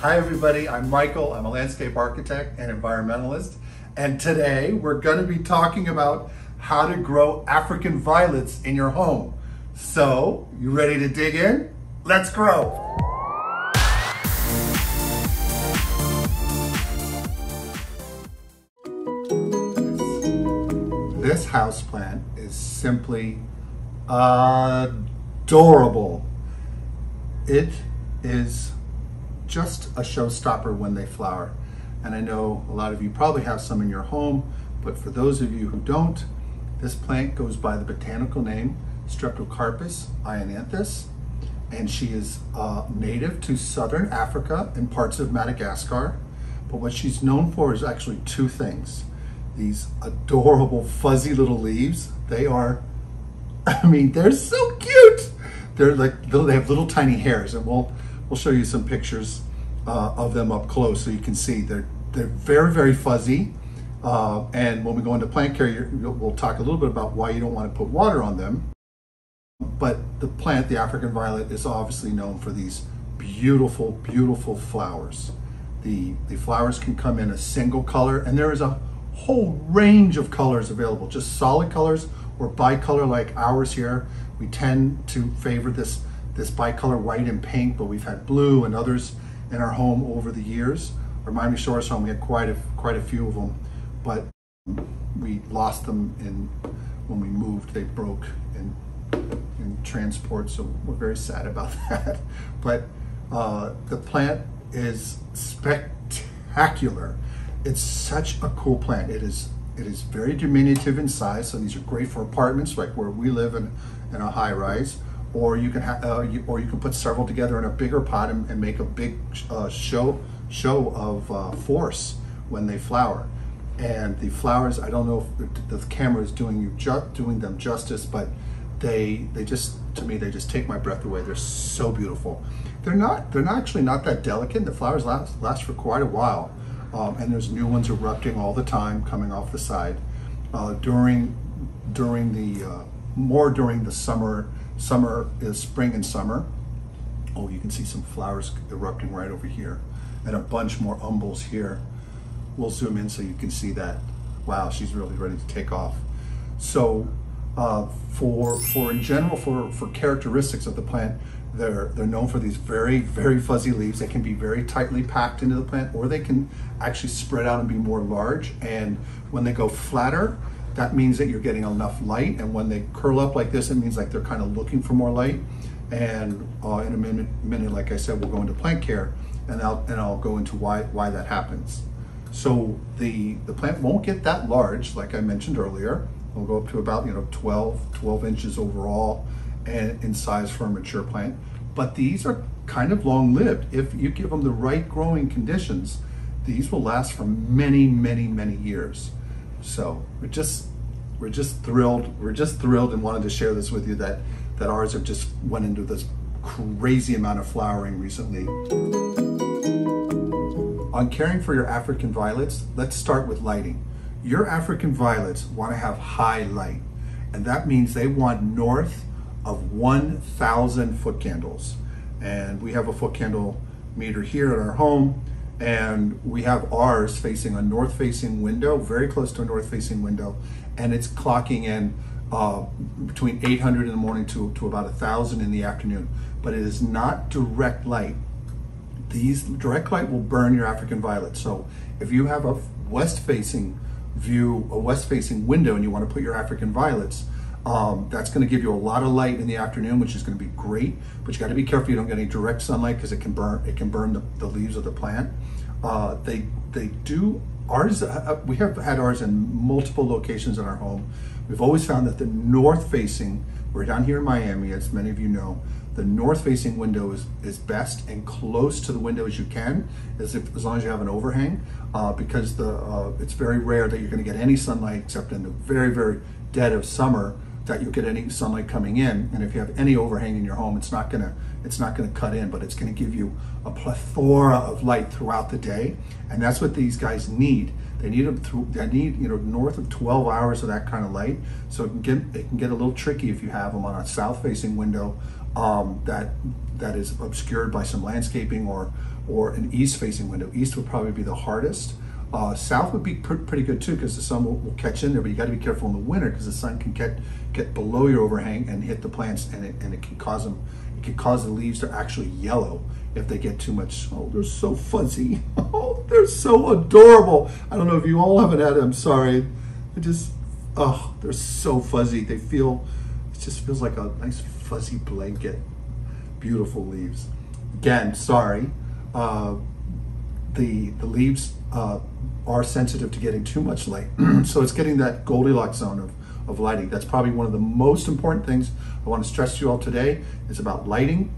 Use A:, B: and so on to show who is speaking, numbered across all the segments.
A: Hi everybody, I'm Michael. I'm a landscape architect and environmentalist. And today we're going to be talking about how to grow African violets in your home. So, you ready to dig in? Let's grow! This houseplant is simply adorable. It is just a showstopper when they flower. And I know a lot of you probably have some in your home, but for those of you who don't, this plant goes by the botanical name Streptocarpus ionanthus, and she is native to southern Africa and parts of Madagascar. But what she's known for is actually two things. These adorable fuzzy little leaves. They are, I mean, they're so cute. They're like they have little tiny hairs, and we'll show you some pictures of them up close so you can see they're very fuzzy. And when we go into plant care, we'll talk a little bit about why you don't want to put water on them. But the plant, the African violet, is obviously known for these beautiful flowers. The flowers can come in a single color, and there is a whole range of colors available, just solid colors or bicolor like ours here. We tend to favor this bicolor white and pink, but we've had blue and others in our home over the years. Our Miami Shores home, we had quite a few of them, but we lost them when we moved. They broke in transport, so we're very sad about that. But the plant is spectacular. It's such a cool plant. It is very diminutive in size, so these are great for apartments like where we live in a high rise. Or you can or you can put several together in a bigger pot and make a big show of force when they flower. And the flowers, I don't know if the camera is doing them justice, but they just, to me, they just take my breath away. They're so beautiful. They're actually not that delicate. The flowers last for quite a while, and there's new ones erupting all the time coming off the side. During the summer is spring and summer. Oh, you can see some flowers erupting right over here, and a bunch more umbels here. We'll zoom in so you can see that. Wow, she's really ready to take off. So in general, for characteristics of the plant, they're known for these very fuzzy leaves. They can be very tightly packed into the plant, or they can actually spread out and be more large. And when they go flatter, that means that you're getting enough light, and when they curl up like this, it means like they're kind of looking for more light. And in a minute, like I said, we'll go into plant care, and I'll go into why that happens. So the plant won't get that large, like I mentioned earlier. It'll go up to about 12 inches overall and in size for a mature plant. But these are kind of long-lived. If you give them the right growing conditions, these will last for many years. So we're just thrilled and wanted to share this with you that ours have just went into this crazy amount of flowering recently. On caring for your African violets, let's start with lighting. Your African violets want to have high light, and that means they want north of 1,000 foot candles. And we have a foot candle meter here at our home, and we have ours facing a north-facing window, very close to a north-facing window, and it's clocking in between 800 in the morning to about 1,000 in the afternoon. But it is not direct light. These direct light will burn your African violet. So if you have a west-facing view, a west-facing window, and you want to put your African violets, that's going to give you a lot of light in the afternoon, which is going to be great. But you got to be careful you don't get any direct sunlight, because it can burn the leaves of the plant. They do ours. We have had ours in multiple locations in our home. We've always found that the north-facing, we're down here in Miami, as many of you know, the north-facing window is best, and close to the window as you can, as long as you have an overhang, because it's very rare that you're going to get any sunlight except in the very dead of summer that you'll get any sunlight coming in. And if you have any overhang in your home, it's not gonna cut in, but it's gonna give you a plethora of light throughout the day, and that's what these guys need. They need north of 12 hours of that kind of light. So it can get a little tricky if you have them on a south-facing window that is obscured by some landscaping or or an east-facing window. East would probably be the hardest. South would be pretty good too, because the sun will catch in there, but you got to be careful in the winter because the sun can get below your overhang and hit the plants, and it can cause them. It can cause the leaves to actually yellow if they get too much. Oh, they're so fuzzy. Oh, they're so adorable. I don't know if you all haven't had it. I'm sorry. Oh, they're so fuzzy. It just feels like a nice fuzzy blanket. Beautiful leaves. Again, sorry. The leaves are sensitive to getting too much light. So it's getting that Goldilocks zone of lighting. That's probably one of the most important things I want to stress to you all today is about lighting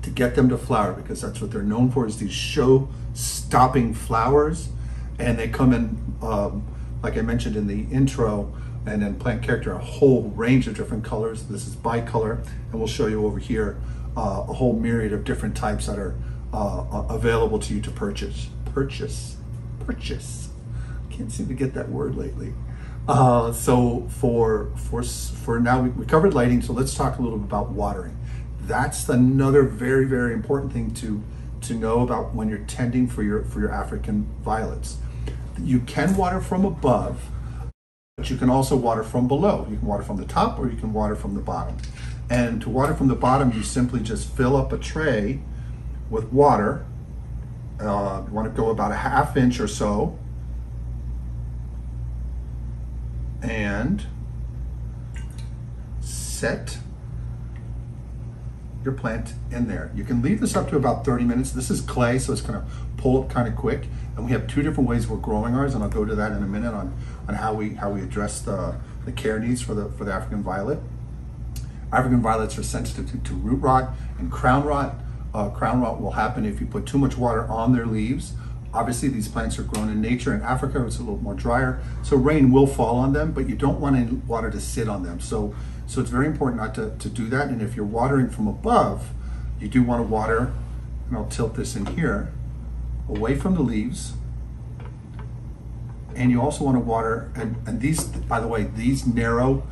A: to get them to flower, because that's what they're known for, is these show-stopping flowers. And they come in, like I mentioned in the intro, and then plant character, a whole range of different colors. This is bicolor, and we'll show you over here a whole myriad of different types that are available to you to purchase. Can't seem to get that word lately. So for now, we covered lighting. So let's talk a little bit about watering. That's another very, very important thing to know about when you're tending for your African violets. You can water from above, but you can also water from below. You can water from the top, or you can water from the bottom. And to water from the bottom, you simply just fill up a tray with water. You want to go about a ½ inch or so, and set your plant in there. You can leave this up to about 30 minutes. This is clay, so it's going to pull up kind of quick. And we have two different ways we're growing ours, and I'll go to that in a minute on how we address the care needs for the African violet. African violets are sensitive to root rot and crown rot. Crown rot will happen if you put too much water on their leaves. Obviously, these plants are grown in nature. In Africa, it's a little more drier, so rain will fall on them, but you don't want any water to sit on them. So it's very important not to do that. And if you're watering from above, you do want to water, and I'll tilt this in here, away from the leaves. And you also want to water, and these, by the way, these narrow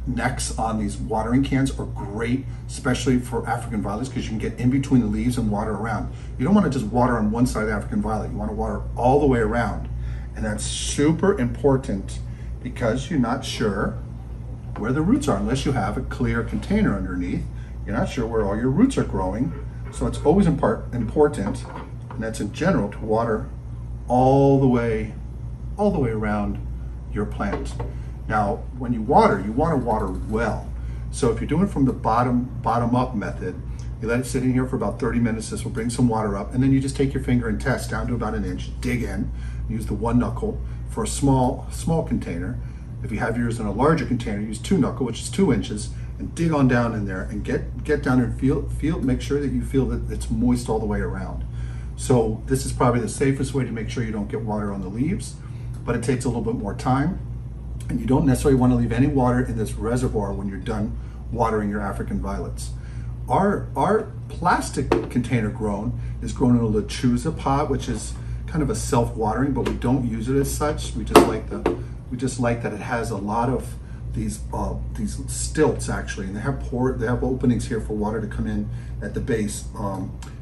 A: necks on these watering cans are great, especially for African violets, because you can get in between the leaves and water around. You don't want to just water on one side of the African violet. You want to water all the way around. And that's super important, because you're not sure where the roots are unless you have a clear container underneath. You're not sure where all your roots are growing. So it's always important, and that's in general, to water all the way around your plant. Now, when you want to water well. So if you're doing it from the bottom up method, you let it sit in here for about 30 minutes. This will bring some water up, and then you just take your finger and test down to about an inch, dig in, use the 1 knuckle for a small container. If you have yours in a larger container, use 2 knuckle, which is 2 inches, and dig on down in there and get down there and make sure that you feel that it's moist all the way around. So this is probably the safest way to make sure you don't get water on the leaves, but it takes a little bit more time. And you don't necessarily want to leave any water in this reservoir when you're done watering your African violets. Our plastic container grown is grown in a lechuza pot, which is kind of a self-watering, but we don't use it as such. We just like that it has a lot of these stilts actually, and they have openings here for water to come in at the base,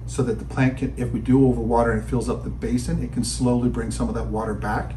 A: so that the plant can, if we do overwater and it fills up the basin, it can slowly bring some of that water back.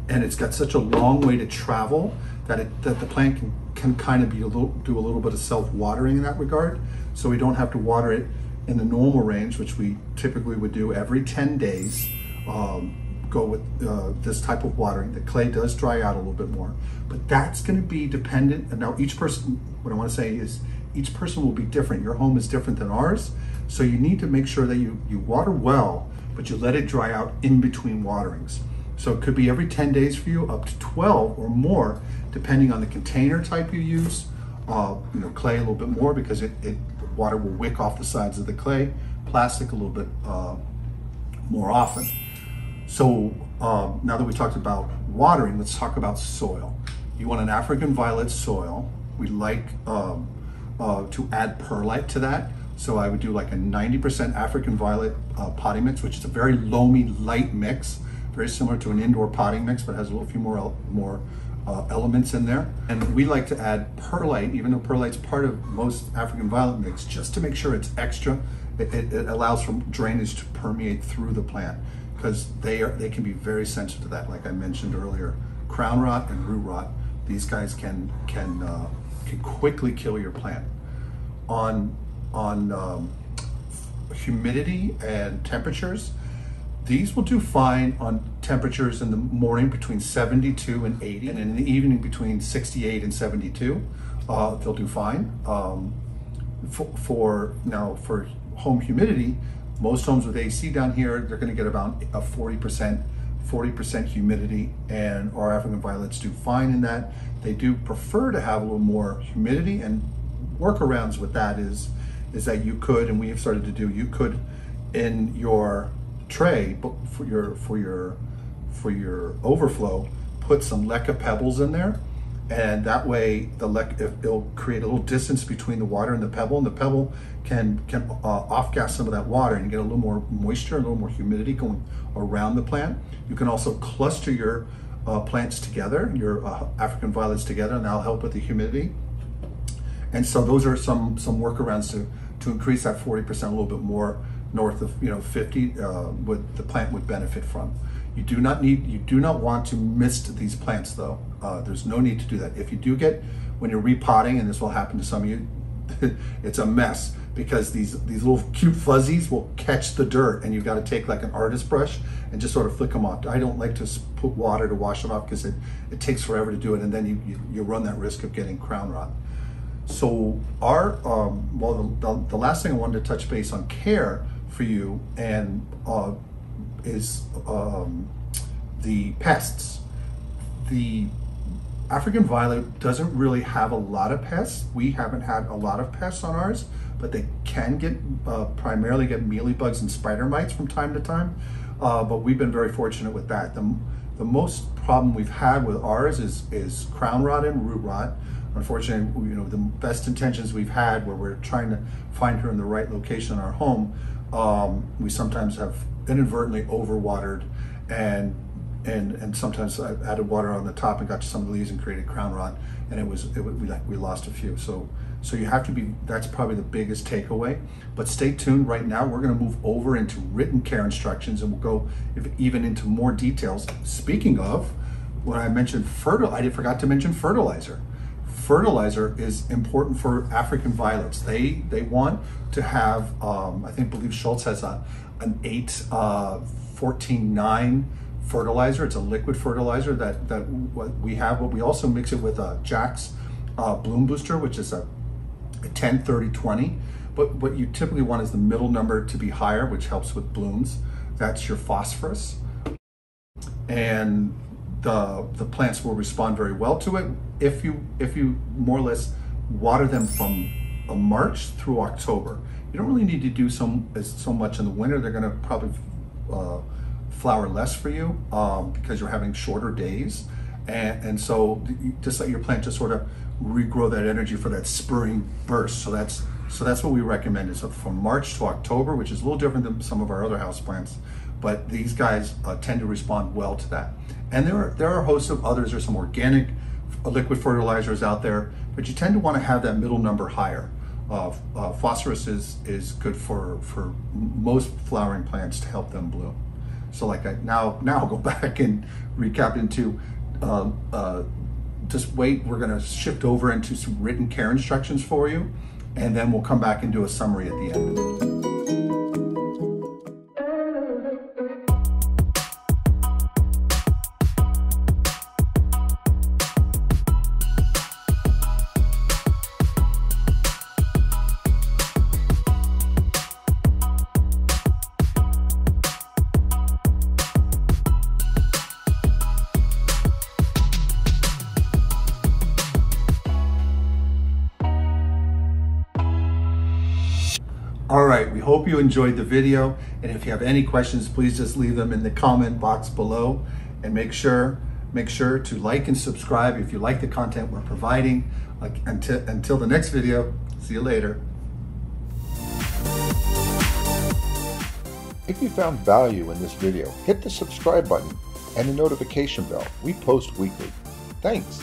A: And it's got such a long way to travel that the plant can kind of do a little bit of self-watering in that regard. So we don't have to water it in the normal range, which we typically would do every 10 days. Go with this type of watering. The clay does dry out a little bit more, but that's going to be dependent. And now each person, what I want to say is each person will be different. Your home is different than ours. So you need to make sure that you water well, but you let it dry out in between waterings. So it could be every 10 days for you, up to 12 or more, depending on the container type you use. Clay a little bit more, because water will wick off the sides of the clay. Plastic a little bit more often. So now that we talked about watering, let's talk about soil. You want an African violet soil. We like to add perlite to that. So I would do like a 90% African violet potting mix, which is a very loamy, light mix. Very similar to an indoor potting mix, but has a few more elements in there. And we like to add perlite, even though perlite's part of most African violet mix, just to make sure it's extra it allows for drainage to permeate through the plant, because they can be very sensitive to that. Like I mentioned earlier, crown rot and root rot, these guys can quickly kill your plant. On humidity and temperatures, these will do fine on temperatures in the morning between 72 and 80, and in the evening between 68 and 72. They'll do fine. For home humidity, most homes with AC down here, they're going to get about a 40% humidity, and our African violets do fine in that. They do prefer to have a little more humidity, and workarounds with that is that you could, and we have started to do, you could in your tray for your overflow, put some leca pebbles in there, and that way it'll create a little distance between the water and the pebble can off-gas some of that water, and you get a little more moisture, a little more humidity going around the plant. You can also cluster your plants together, your African violets together, and that'll help with the humidity. And so those are some workarounds to increase that 40% a little bit more, north of 50, what the plant would benefit from. You do not want to mist these plants though. There's no need to do that. If you do get, when you're repotting, and this will happen to some of you, it's a mess, because these little cute fuzzies will catch the dirt, and you've got to take like an artist brush and just sort of flick them off. I don't like to put water to wash it off, because it takes forever to do it, and then you run that risk of getting crown rot. So the last thing I wanted to touch base on care for you and is the pests. The African violet doesn't really have a lot of pests. We haven't had a lot of pests on ours, but they can primarily get mealybugs and spider mites from time to time. But we've been very fortunate with that. The most problem we've had with ours is crown rot and root rot. Unfortunately, the best intentions we've had, where we're trying to find her in the right location in our home, we sometimes have inadvertently overwatered, and sometimes I added water on the top and got to some of the leaves and created crown rot, and we lost a few. So you have to be, that's probably the biggest takeaway. But stay tuned. Right now we're going to move over into written care instructions, and we'll go even into more details. Speaking of, when I mentioned I forgot to mention fertilizer. Fertilizer is important for African violets. They want to have, believe Schultz has an 8-14-9 fertilizer. It's a liquid fertilizer that we have, but we also mix it with Jack's Bloom Booster, which is a 10-30-20. But what you typically want is the middle number to be higher, which helps with blooms. That's your phosphorus. And the plants will respond very well to it if you more or less water them from March through October. You don't really need to do so much in the winter. They're going to probably flower less for you because you're having shorter days, and so just let your plant just sort of regrow that energy for that spring burst. So that's what we recommend, is from March to October, which is a little different than some of our other houseplants, but these guys tend to respond well to that. And there are a host of others. There's some organic liquid fertilizers out there, but you tend to want to have that middle number higher. Phosphorus is good for most flowering plants to help them bloom. So like now I'll go back and recap into, just wait, we're gonna shift over into some written care instructions for you, and then we'll come back and do a summary at the end. All right, we hope you enjoyed the video, and if you have any questions, please just leave them in the comment box below, and make sure to like and subscribe if you like the content we're providing. Until the next video, see you later.
B: If you found value in this video, hit the subscribe button and the notification bell. We post weekly. Thanks.